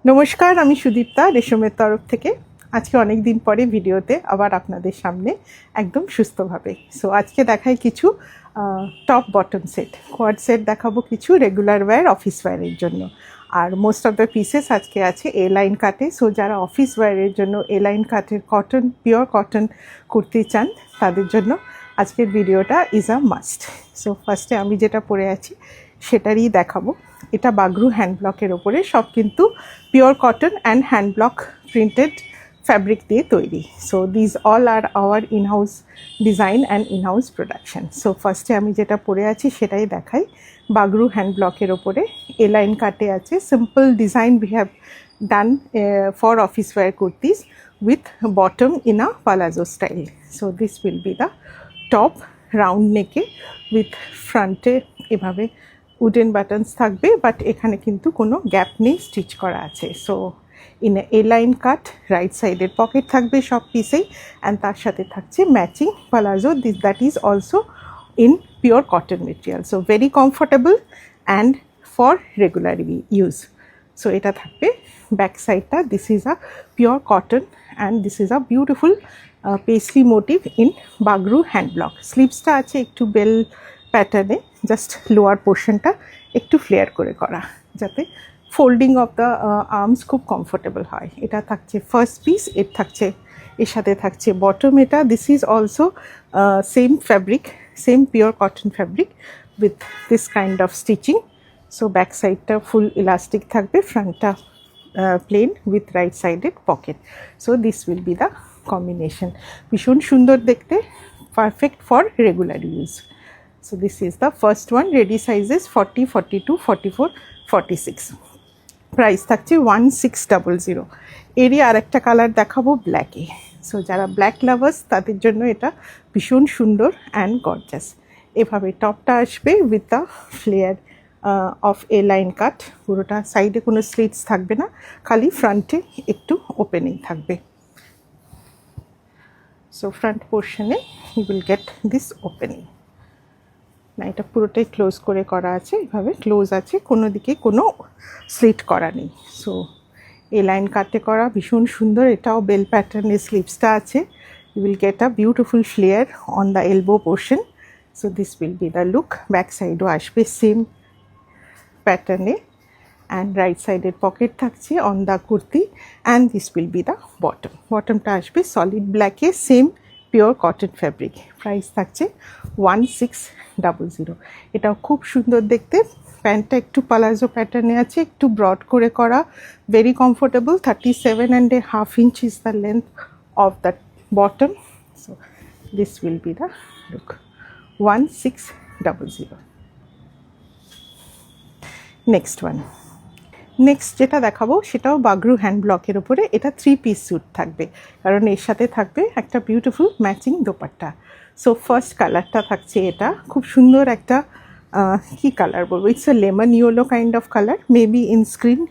নমস্কার, আমি সুদীপ্তা রেশমের তরফ থেকে। আজকে অনেক দিন পরে ভিডিওতে আবার আপনাদের সামনে একদম সুস্থভাবে। সো আজকে দেখাই কিছু top bottom set, quad set দেখাবো, কিছু রেগুলার ওয়্যার অফিস ওয়্যারের জন্য। আর মোস্ট অফ দ্য পিসেস আজকে আছে এ লাইন কাটে। সো যারা অফিস ওয়্যারের জন্য এ লাইন কাটের কটন, পিওর কটন কুর্তি চান, তাদের জন্য আজকের ভিডিওটা ইজ আ মাস্ট। সো ফার্স্টে আমি যেটা পরে আছি সেটারই দেখাবো। এটা বাগরু হ্যান্ড ব্লকের ওপরে, সব কিন্তু pure cotton and hand block printed fabric দিয়ে তৈরি। So these all are our in-house design and in-house production. So ফার্স্টে আমি যেটা পরে আছি সেটাই দেখাই। বাগরু হ্যান্ড ব্লকের ওপরে এ লাইন কাটে আছে, simple design we have done for office wear kurtis with bottom in a palazzo style. So this will be the top, round নেকে with ফ্রন্টে এভাবে উডেন বাটনস থাকবে, বাট এখানে কিন্তু কোনো গ্যাপ নেই, স্টিচ করা আছে। So in A line cut, right সাইডের পকেট থাকবে সব পিসেই, অ্যান্ড তার সাথে থাকছে matching palazzo, that is also in pure cotton material. So very comfortable and for regular use. So এটা থাকবে ব্যাক সাইডটা। This is a pure cotton and this is a beautiful paisley motif in Bagru hand block. স্লিভসটা আছে একটু bell প্যাটার্নে, just lower পোর্শনটা একটু flair করে করা, যাতে ফোল্ডিং অফ দ্য আর্মস খুব কমফোর্টেবল হয়। এটা থাকছে ফার্স্ট পিস, এর সাথে থাকছে বটম। এটা this is also same fabric, same pure cotton fabric with this kind of stitching. So back সাইডটা ফুল ইলাস্টিক থাকবে, ফ্রন্টটা plain with right sided pocket. So this will be the combination. ভীষণ সুন্দর দেখতে, perfect for regular use. So this is the first one. Ready sizes 40, 42, 44, 46. Price থাকছে 1600। এরই আর একটা colour দেখাবো ব্ল্যাকে। সো যারা ব্ল্যাক লাভার্স তাদের জন্য এটা ভীষণ সুন্দর অ্যান্ড গর্জাস। এভাবে টপটা আসবে with the flare of A line cut. পুরোটা সাইডে কোনো স্লিটস থাকবে না, খালি ফ্রন্টে একটু ওপেনিং থাকবে। সো ফ্রন্ট পোর্শনে you will get this opening. না, এটা পুরোটাই ক্লোজ করে করা আছে, এভাবে ক্লোজ আছে, কোনো দিকে কোনো স্লিট করা নেই। সো এই লাইন কাটে করা, ভীষণ সুন্দর। এটাও বেল প্যাটার্নের স্লিভসটা আছে। You will get a beautiful flare on the elbow portion. So this will be the look. Back সাইডও আসবে সেম প্যাটার্নে, অ্যান্ড রাইট সাইডের পকেট থাকছে on the kurti, and this will be the bottom. বটমটা আসবে সলিড ব্ল্যাকে, same pure cotton fabric. Price থাকছে 1600। এটাও খুব সুন্দর দেখতে। প্যান্টটা একটু পালাজো প্যাটার্নে আছে, একটু ব্রড করে করা, very comfortable. 37.5 inch is the length of the bottom. So this will be the look. 1600. Next one. Next যেটা দেখাবো সেটাও বাগরু হ্যান্ড ব্লকের ওপরে। এটা 3 পিস স্যুট থাকবে, কারণ এর সাথে থাকবে একটা beautiful matching dupatta. So first কালারটা থাকছে এটা, খুব সুন্দর একটা কি কালার বলবো, it's a lemon yellow kind of colour. Maybe in screen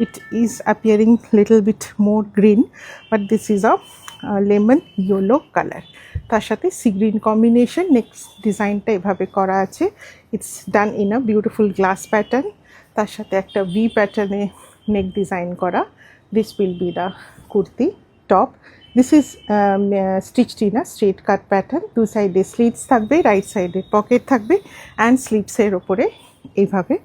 it is appearing little bit more green, but this is a lemon yellow colour. তার সাথে সি গ্রিন কম্বিনেশন। নেক্সট ডিজাইনটা এভাবে করা আছে, it's done in a beautiful glass pattern. তার সাথে একটা V প্যাটার্নে নেক ডিজাইন করা। This will be the kurti top. This is stitched in a straight cut pattern. দু সাইডে স্লিভস থাকবে, রাইট সাইডে পকেট থাকবে, অ্যান্ড স্লিভসের ওপরে এইভাবে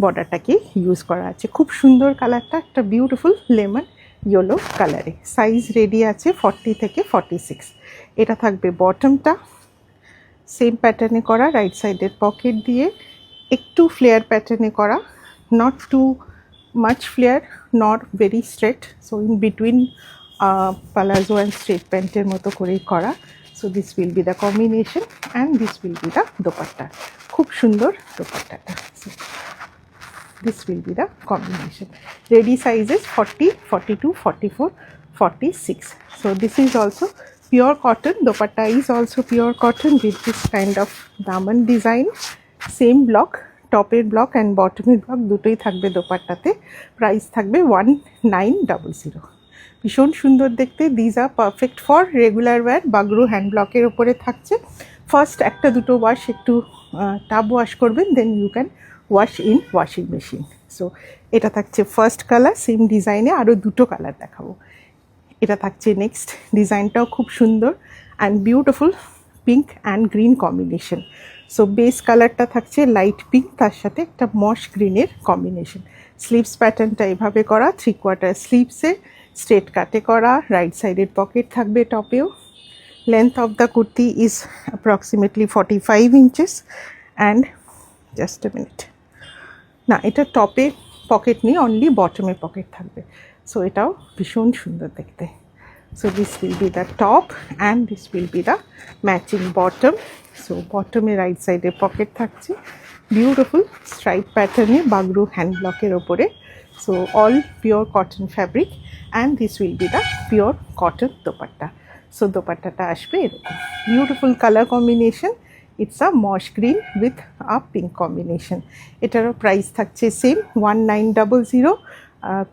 বর্ডারটাকে ইউজ করা আছে। খুব সুন্দর কালারটা, একটা বিউটিফুল লেমন ইয়েলো কালারে। সাইজ রেডি আছে 40 থেকে 46। এটা থাকবে বটমটা, সেম প্যাটার্নে করা, রাইট সাইডের পকেট দিয়ে একটু ফ্লেয়ার প্যাটার্নে করা, not too much flare nor very straight, so in between palazzo and straight pant er moto korei kora. So this will be the combination, and this will be the dupatta. Khub sundor dupatta ta. So this will be the combination. Ready sizes 40, 42, 44, 46. So this is also pure cotton. Dupatta is also pure cotton with this kind of daman design. Same block, টপের block and বটমের block দুটোই থাকবে দোপাট্টাতে। Price থাকবে 1900। ভীষণ সুন্দর দেখতে। These are perfect for regular wire. Bagru hand ব্লকের ওপরে থাকছে। ফার্স্ট একটা দুটো ওয়াশ একটু টাব ওয়াশ করবেন, then you can wash in washing machine. So এটা থাকছে ফার্স্ট কালার, সেম ডিজাইনে আরও দুটো কালার দেখাবো। এটা থাকছে নেক্সট, ডিজাইনটাও খুব সুন্দর and beautiful pink and green combination. So base কালারটা থাকছে লাইট পিঙ্ক, তার সাথে একটা মশ গ্রিনের কম্বিনেশন। স্লিভস প্যাটার্নটা এভাবে করা, 3/4 স্লিভসে স্ট্রেট কাটে করা, রাইট সাইডের পকেট থাকবে টপেও। Length of the kurti is approximately 45 inches and just a minute, না এটা টপে পকেট নেই, অনলি বটমে পকেট থাকবে। সো এটাও ভীষণ সুন্দর দেখতে। So this will be the top and this will be the matching bottom. So bottom e right side e pocket থাকছে, beautiful stripe pattern e Bagru hand block এর উপরে। So all pure cotton fabric and this will be the pure cotton dupatta. So dupattata আসবে এরকম beautiful color combination. It's a moss green with a pink combination. এটারও price থাকছে same 1900,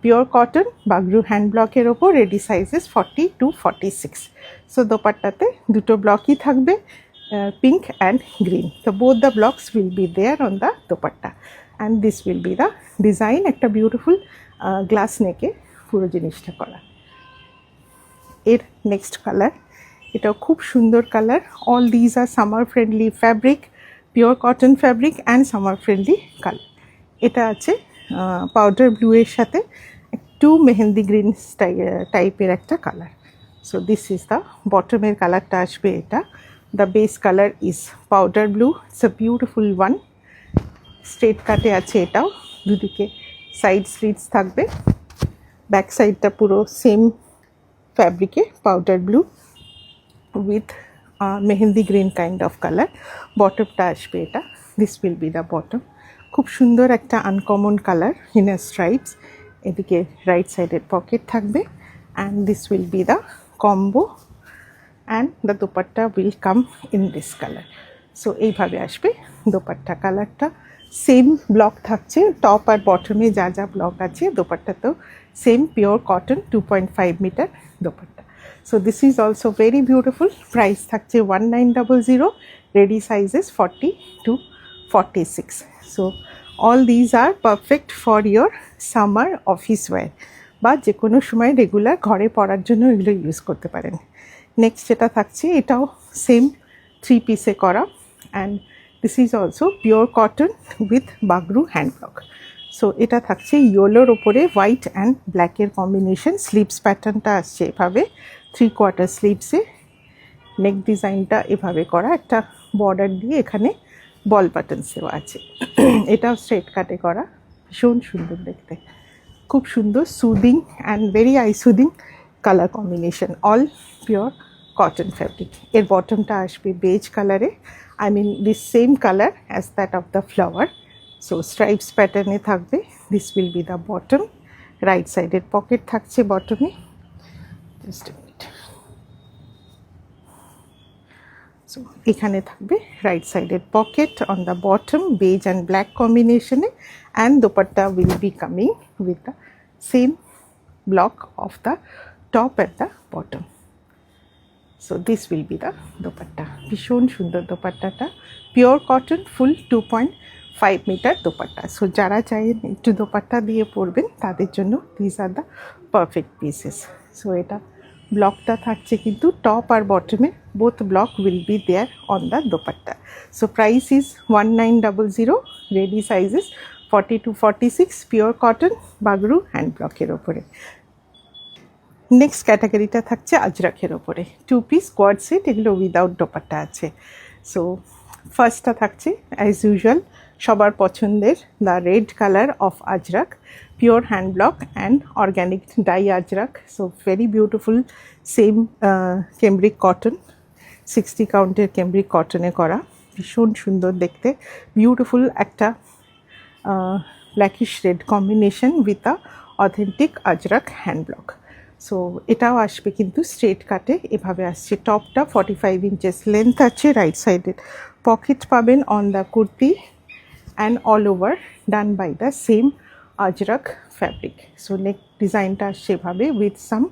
pure cotton Bagru hand ব্লকের ওপর, ready sizes 40 to 46। So দোপাট্টাতে দুটো ব্লকই থাকবে, পিঙ্ক অ্যান্ড গ্রিন। তো both the blocks will be there on the dupatta and this will be the design. একটা বিউটিফুল গ্লাস নেকে পুরো জিনিসটা করা। এর নেক্সট কালার, এটাও খুব সুন্দর colour. All these are summer friendly fabric, pure cotton fabric and summer friendly colour. এটা আছে পাউডার ব্লু এর সাথে একটু মেহেন্দি গ্রিন টাইপের একটা colour. So this is the বটমের কালারটা আসবে এটা। The base colour is powder blue, it's a beautiful one. Straight কাটে আছে এটাও, দুদিকে সাইড স্লিটস থাকবে। ব্যাক সাইডটা পুরো সেম ফ্যাব্রিকে powder blue with mehendi green kind of colour. বটমটা আসবে এটা, this will be the bottom. খুব সুন্দর একটা uncommon colour in a stripes. এদিকে রাইট সাইডের পকেট থাকবে and this will be the combo and the dupatta will come in this colour. So এইভাবে আসবে দোপাট্টা। কালারটা সেম ব্লক থাকছে, টপ আর বটমে যা যা ব্লক আছে দোপাট্টাতেও same pure cotton 2.5 metre dupatta. So this is also very beautiful. Price থাকছে 1900, ready sizes 40 to 46। So all these are perfect for your summer office wear বা যে কোনো সময় রেগুলার ঘরে পরার জন্য এগুলো ইউজ করতে পারেন। নেক্সট যেটা থাকছে, এটাও সেম 3 পিসে করা and this is also pure cotton with Bagru hand block. So এটা থাকছে ইয়েলোর ওপরে হোয়াইট অ্যান্ড ব্ল্যাকের কম্বিনেশন। স্লিভস প্যাটার্নটা আসছে এভাবে 3/4 স্লিভসে। নেক ডিজাইনটা এভাবে করা, একটা বর্ডার দিয়ে এখানে বল বাটনস দেওয়া আছে। এটাও স্ট্রেট কাটে করা, ভীষণ সুন্দর দেখতে, খুব সুন্দর soothing and very eye soothing colour combination. All pure cotton fabric. এর বটমটা আসবে বেজ কালারে, I mean this same colour as that of the flower. So stripes প্যাটার্নে থাকবে। This will be the bottom. Right সাইডের পকেট থাকছে বটমে, just a minute. So এখানে থাকবে রাইট সাইডের pocket on the bottom, beige and black কম্বিনেশনে, and dupatta will be coming with the same block of the top at the bottom. So this will be the dupatta. ভীষণ সুন্দর দোপাট্টাটা, pure cotton, full 2.5 metre dupatta. So যারা চাইেন একটু দোপাট্টা দিয়ে পরবেন তাদের জন্য this are the perfect pieces. So এটা ব্লকটা থাকছে কিন্তু টপ আর বটমে both block will be there on the dupatta. So price is 1900, ready sizes 40 to 46, pure cotton Bagru hand ব্লকের ওপরে। নেক্সট ক্যাটাগরিটা থাকছে আজরাকের ওপরে, 2 পিস কোয়াড সেট, এগুলো উইদাউট দোপাট্টা আছে। সো ফার্স্টটা থাকছে অ্যাজ ইউজুয়াল সবার পছন্দের the red colour of Ajrakh, pure hand block and organic dye Ajrakh. So very beautiful, same cambric cotton, 60 কাউন্টের কেমব্রিক কটনে করা, ভীষণ সুন্দর দেখতে, বিউটিফুল একটা blackish red combination with a authentic Ajrakh hand block. So এটাও আসবে কিন্তু স্ট্রেট কাটে, এভাবে আসছে। টপটা 45 inches লেন্থ আছে, রাইট সাইডের পকেট পাবেন on the kurti and all over done by the same Ajrakh fabric. So neck ডিজাইনটা আসছে এভাবে with some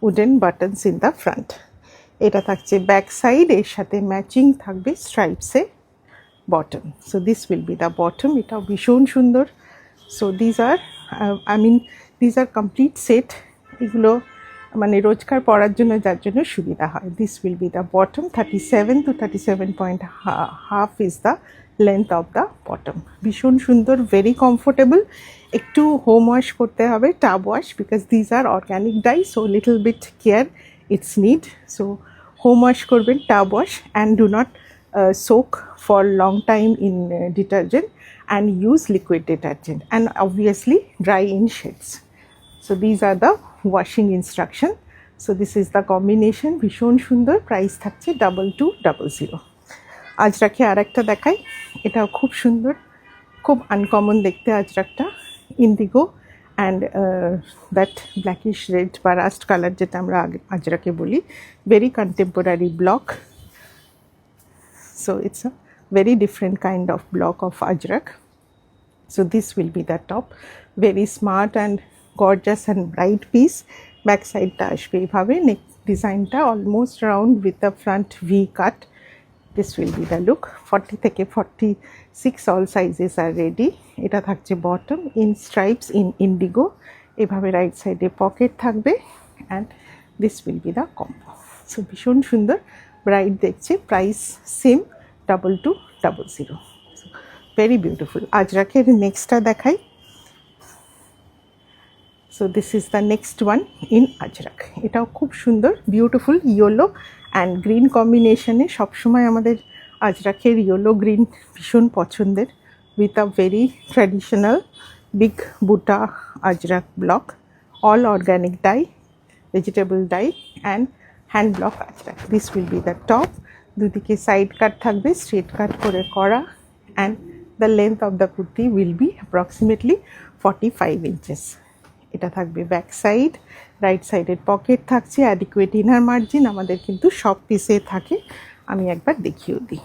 wooden buttons in the front. এটা থাকছে ব্যাক সাইড, এর সাথে ম্যাচিং থাকবে স্ট্রাইপসে bottom. So this will be the bottom. এটাও ভীষণ সুন্দর, so these are complete set. এগুলো মানে রোজকার পরার জন্য যার জন্য সুবিধা হয়। This will be the bottom, 37 to 37.5 is the length of the bottom. ভীষণ সুন্দর, ভেরি কমফোর্টেবল। একটু হোম ওয়াশ করতে হবে, tub wash, because these are organic dye, so little bit care it's need. So home wash করবেন, tub wash, and do not soak for long time in detergent, and use liquid detergent, and obviously dry in shades. So these are the washing instruction. So this is the combination, ভীষণ সুন্দর। Price থাকছে 2200। আজরাকে আর একটা দেখাই, এটাও খুব সুন্দর, খুব আনকমন দেখতে আজরাকটা। Indigo and that blackish red বা রাস্ট কালার যেটা আমরা আজরাকে বলি, very contemporary block. So it's a very different kind of block of ajrak. So this will be the top, very smart and gorgeous and bright piece. Back side ta ashbe bhabe, neck design ta almost round with the front V cut. This will be the look. 40 থেকে 46 all sizes are ready. এটা থাকছে bottom in stripes in indigo, এভাবে right সাইডে pocket থাকবে, and this will be the combo. So ভীষণ সুন্দর, bright দেখছে। Price same, 2200। Very beautiful. আজরাকের নেক্সটটা দেখাই। So this is the next one in Ajrakh. এটাও খুব সুন্দর, বিউটিফুল ইয়েলো অ্যান্ড গ্রিন কম্বিনেশনে। সবসময় আমাদের আজরাকের ইয়েলো গ্রিন ভীষণ পছন্দের, with a very traditional big buta Ajrakh block, all organic dye, vegetable dye, and hand block Ajrakh. This will be the top. দুদিকে side cut থাকবে, স্ট্রেট কাট করে করা, and the length of the kurti will be approximately 45 inches। এটা থাকবে back side, right সাইডের pocket থাকছে, adequate inner margin আমাদের কিন্তু সব পিসে থাকে। আমি একবার দেখিয়েও দিই।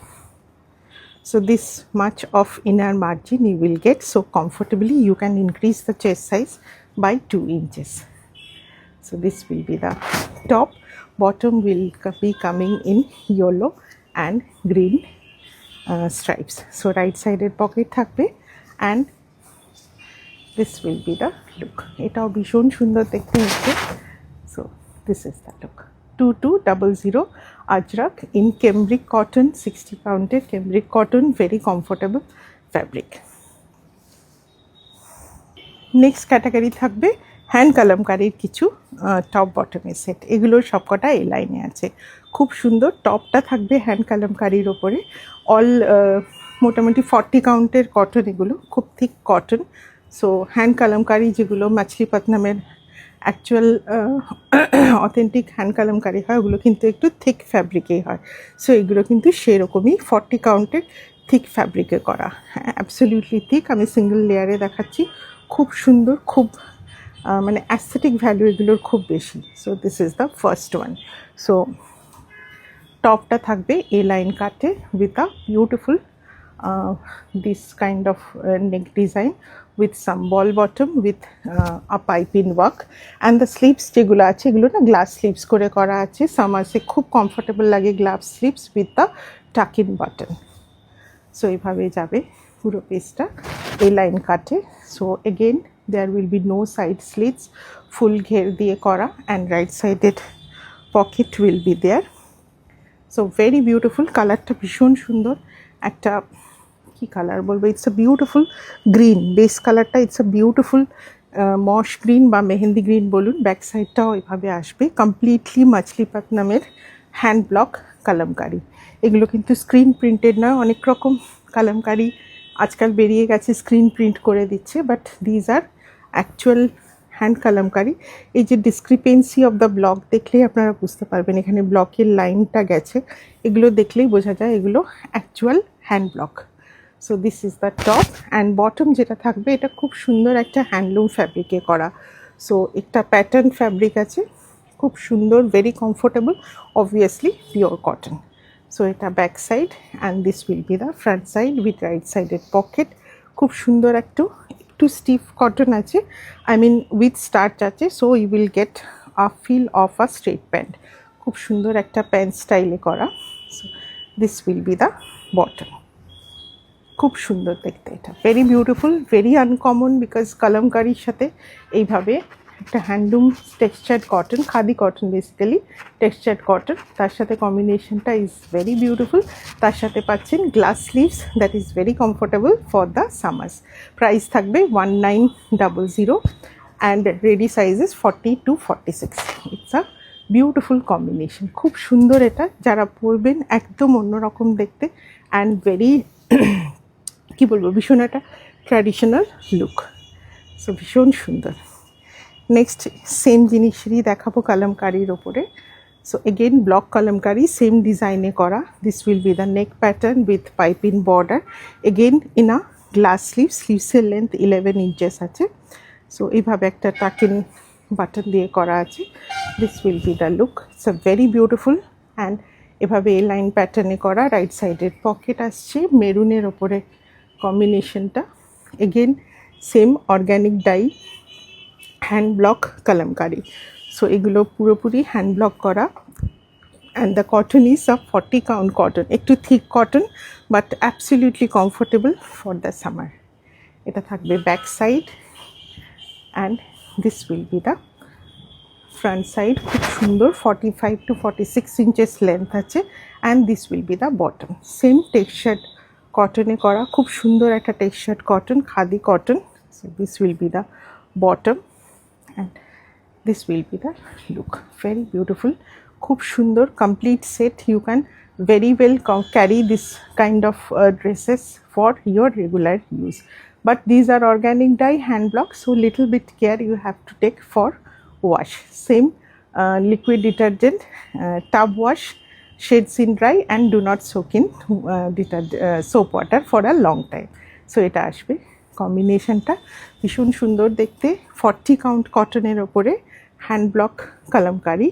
So this much of inner margin you will get, so comfortably you can increase the chest size by 2 inches. So this will be the top. Bottom will be coming in yellow and green stripes. So right sided pocket থাকবে, and this will be the look. এটাও ভীষণ সুন্দর দেখতে হচ্ছে। So this is the look. 2200 ajrak in cambric cotton, 60 counted cambric cotton, very comfortable fabric. Next category থাকবে hand কালামকারির কিছু top বটমের set. এগুলোর সবকটা এই লাইনে আছে, খুব সুন্দর। টপটা থাকবে হ্যান্ড কালামকারির ওপরে, অল মোটামুটি 40 কাউন্টের কটন, এগুলো খুব thick cotton. So hand kalamkari যেগুলো মাছলিপত্তনমের অ্যাকচুয়াল অথেন্টিক হ্যান্ড কালামকারি হয়, ওগুলো কিন্তু একটু থিক ফ্যাব্রিকেই হয়। সো এগুলো কিন্তু সেরকমই 40 কাউন্টের থিক ফ্যাব্রিকে করা, হ্যাঁ অ্যাবসলিউটলি থিক। আমি সিঙ্গেল লেয়ারে দেখাচ্ছি, খুব সুন্দর, খুব মানে অ্যাস্থেটিক ভ্যালু এগুলোর খুব বেশি। So this is the first one. So টপটা থাকবে এ লাইন কাটে with a beautiful this kind of neck design with some ball bottom with a piping work, and the sleeves যেগুলো আছে এগুলো না গ্লাস স্লিভস করে করা আছে। সামার্সে খুব কমফোর্টেবল লাগে গ্লাস স্লিভস উইথ দ্য টাক ইন বাটন। সো এইভাবে যাবে পুরো পিসটা এই লাইন কাটে। So again there will be no side slits, full ঘের দিয়ে করা, and right sided pocket will be there. So very beautiful, কালারটা ভীষণ সুন্দর। একটা কি কালার বলবো, it's a beautiful green, base কালারটা ইটস আ বিউটিফুল মশ গ্রিন বা মেহেন্দি গ্রিন বলুন। ব্যাক সাইডটাও এভাবে আসবে, কমপ্লিটলি মাছলিপত্তনমের হ্যান্ড ব্লক কালামকারি। এগুলো কিন্তু স্ক্রিন প্রিন্টেড নয়, অনেক রকম কালামকারি আজকাল বেরিয়ে গেছে স্ক্রিন প্রিন্ট করে দিচ্ছে, but these are actual hand kalamkari. এই যে ডিসক্রিপেন্সি অফ দ্য ব্লক দেখলেই আপনারা বুঝতে পারবেন, এখানে ব্লকের লাইনটা গেছে, এগুলো দেখলেই বোঝা যায় এগুলো actual hand block. So this is the top, and bottom যেটা থাকবে এটা খুব সুন্দর একটা হ্যান্ডলুম ফ্যাব্রিকে করা। সো একটা প্যাটার্ন ফ্যাব্রিক আছে, খুব সুন্দর, very comfortable, obviously pure cotton. So এটা back side, and this will be the front side with right সাইডের পকেট। খুব সুন্দর একটু স্টিফ কটন আছে, আই মিন উইথ স্টার্চ আছে। So you will get a feel of a straight pant, খুব সুন্দর একটা প্যান্ট স্টাইলে করা। So this will be the bottom. খুব সুন্দর দেখতে এটা, very beautiful, very uncommon, because কলমকারির সাথে এইভাবে একটা handloom textured cotton, khadi cotton basically, textured cotton, তার সাথে কম্বিনেশনটা ইজ ভেরি বিউটিফুল। তার সাথে পাচ্ছেন glass sleeves that is very comfortable for the summers. Price থাকবে 1900 and ready sizes 40 to 46। It's a beautiful combination, খুব সুন্দর এটা, যারা পরবেন একদম অন্যরকম দেখতে অ্যান্ড ভেরি কী বলবো, ভীষণ একটা ট্র্যাডিশনাল লুক, সো ভীষণ সুন্দর। নেক্সট সেম জিনিসেরই দেখাবো কালামকারির ওপরে। So again block Kalamkari, same ডিজাইনে করা। This will be the neck pattern with piping border, again in a glass sleeve, স্লিভসের লেন্থ 11 inches আছে। সো এইভাবে একটা টাকিন বাটন দিয়ে করা আছে। This will be the look, it's a very beautiful and এভাবে এ লাইন প্যাটার্নে করা। রাইট সাইডের পকেট আসছে মেরুনের ওপরে কম্বিনেশনটা, again same organic dye hand block Kalamkari. So এগুলো পুরোপুরি হ্যান্ড ব্লক করা and the cotton is a 40 count cotton, একটু thick cotton but absolutely comfortable for the summer. এটা থাকবে back side and this will be the front side, খুব সুন্দর 45 to 46 inches length আছে and this will be the bottom. Same textured কটনে করা, খুব সুন্দর একটা textured cotton, khadi cotton. So this will be the bottom and this will be the look, very beautiful, খুব সুন্দর complete set. You can very well carry this kind of dresses for your regular use, but these are organic dye hand block, so little bit care you have to take for wash. Same liquid detergent, tub wash, shades in dry and do not soak in soap water for a long time. So এটা আসবে, কম্বিনেশনটা ভীষণ সুন্দর দেখতে। 40 count কটনের ওপরে hand block Kalamkari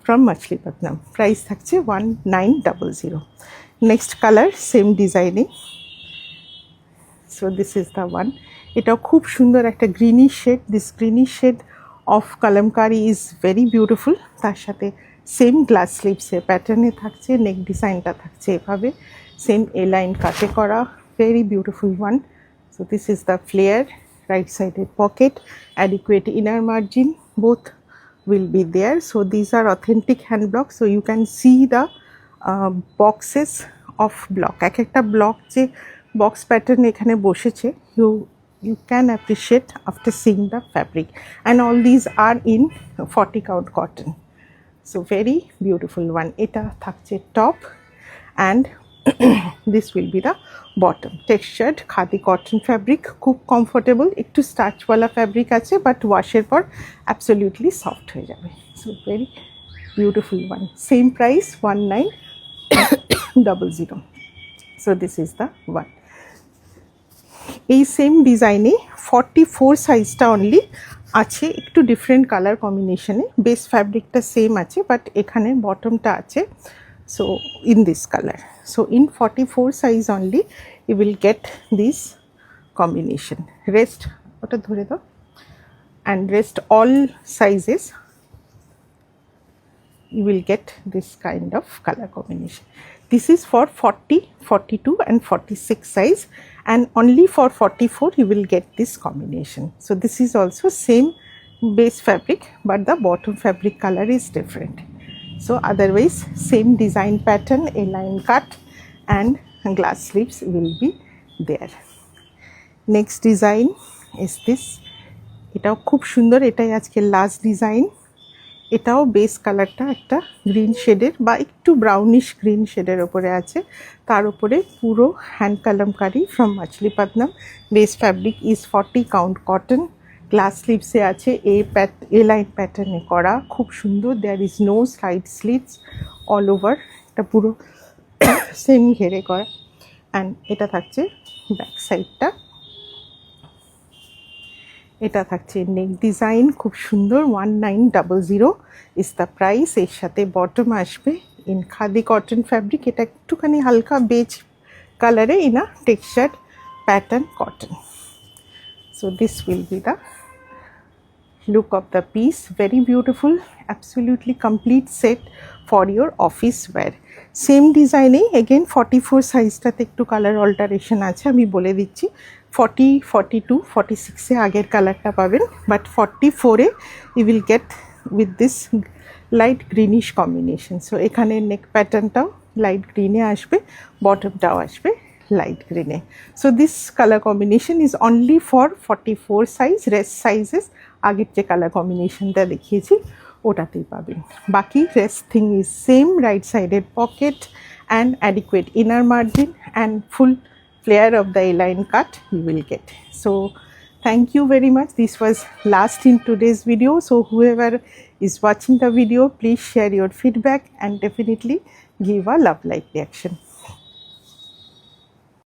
from Machilipatnam. Price থাকছে 1900। Next colour same ডিজাইনে। So this is the one, এটাও খুব সুন্দর একটা greenish shade. This greenish shade of Kalamkari is very beautiful. তার সাথে সেম গ্লাস স্লিভসের প্যাটার্নে থাকছে, নেক ডিজাইনটা থাকছে এভাবে, সেম এ লাইন কাটে করা, very beautiful one. So this is the flare, right sided pocket, adequate inner margin, both will be there. So these are authentic hand blocks, so you can see the boxes of block, এক একটা block যে box pattern এখানে বসেছে, you can appreciate after seeing the fabric, and all these are in 40 count cotton, so very beautiful one. এটা থাকছে top and this will be the bottom, textured khadi cotton fabric, খুব comfortable, একটু স্টার্চওয়ালা fabric আছে but ওয়াশের পর absolutely soft হয়ে যাবে। So very beautiful one, same price 1900। So this is the one. এই সেম ডিজাইনে 44 সাইজটা অনলি আছে, একটু ডিফারেন্ট কালার কম্বিনেশনে, বেস ফ্যাব্রিকটা সেম আছে বাট এখানে বটমটা আছে so in this color. So in 44 size only you will get this combination. Rest ওটা ধরে দাও, and rest all sizes you will get this kind of color combination. This is for 40, 42 and 46 size, and only for 44 you will get this combination. So this is also same base fabric but the bottom fabric color is different. So otherwise same design pattern, a line cut and glass sleeves will be there. Next design is this, এটাও খুব সুন্দর, এটাই আজকে last design. এটাও base কালারটা একটা green শেডের বা একটু ব্রাউনিশ গ্রিন শেডের ওপরে আছে, তার উপরে পুরো hand Kalamkari from Machilipatnam. Base fabric is 40 count cotton, glass স্লিভসে আছে এ লাইন প্যাটার্নে করা, খুব সুন্দর। There is no side sleeves, all over এটা পুরো সেম ঘেরে করা, অ্যান্ড এটা থাকছে ব্যাক সাইডটা, এটা থাকছে নেক ডিজাইন, খুব সুন্দর। 1900 ইজ দ্য প্রাইস। এর সাথে বটম আসবে ইন খাদি কটন ফ্যাব্রিক, এটা একটুখানি হালকা বেজ কালারে in a textured pattern cotton. So this will be the look of the piece. Very beautiful, absolutely complete set for your office wear. Same design again 44 size টাতে একটু colour alteration আছে, আমি বলে দিচ্ছি 40, 42, 46 এ আগের কালারটা পাবেন, but 44 A you will get with this light greenish combination. So এখানে নেক প্যাটার্নটাও লাইট গ্রিনে আসবে, বটমটাও আসবে light green. So this color combination is only for 44 size. Rest sizes আগের যে কালার কম্বিনেশনটা দেখিয়েছি ওটাতেই পাবেন। বাকি rest thing is same, right sided pocket and adequate inner margin and full flare of the A-line cut you will get. So thank you very much. This was last in today's video. So whoever is watching the video, please share your feedback and definitely give a love like reaction.